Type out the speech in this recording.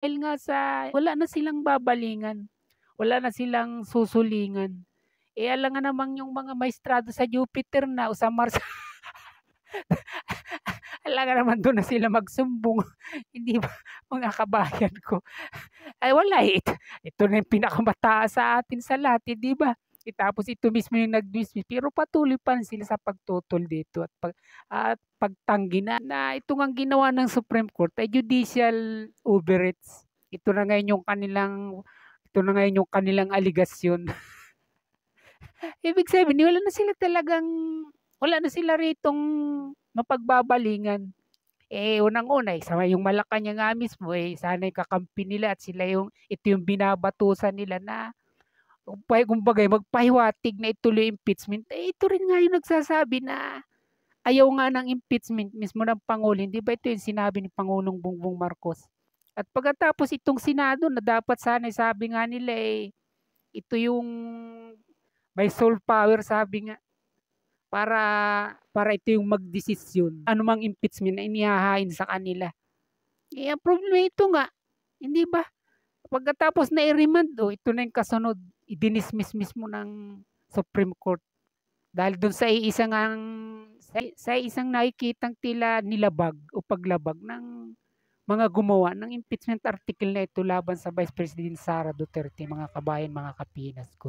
Dahil nga sa wala na silang babalingan, wala na silang susulingan. Eh, alangan namang yung mga maestrado sa Jupiter na o sa Mars, alangan naman dun na sila magsumbong, hindi ba mga kabayan ko? Ay wala, eh, ito na yung pinakamataas sa atin sa lahat, eh, 'di ba? Eh, tapos ito mismo yung nag-dismiss pero patuloy pa rin sila sa pagtutol dito at pagtanggi na ito ngang ginawa ng Supreme Court ay judicial overreach. Ito na ngayon yung kanilang aligasyon. Ibig sabihin wala na sila ritong mapagbabalingan. Eh, unang-una, eh, yung Malacanang nga mismo, eh, sana yung kakampi nila at ito yung binabatusan nila na kumbaga magpahiwatig na ituloy impeachment. Eh, ito rin nga yung nagsasabi na ayaw nga ng impeachment mismo ng Pangulo. Hindi ba ito yung sinabi ni Pangulong Bongbong Marcos? At pagkatapos itong Senado na dapat sana sabi nga nila eh, ito yung may sole power sabi nga para para ito yung magdesisyon. Anumang impeachment na inihahain sa kanila. Eh, ang problema ito nga, hindi ba? Pagkatapos na i-remand, oh, ito na yung kasunod, i-dismiss mismo ng Supreme Court. Dahil doon sa isang nakikitang tila nilabag o paglabag ng mga gumawa ng impeachment article na ito laban sa Vice President Sara Duterte, mga kabayan, mga kapinas ko.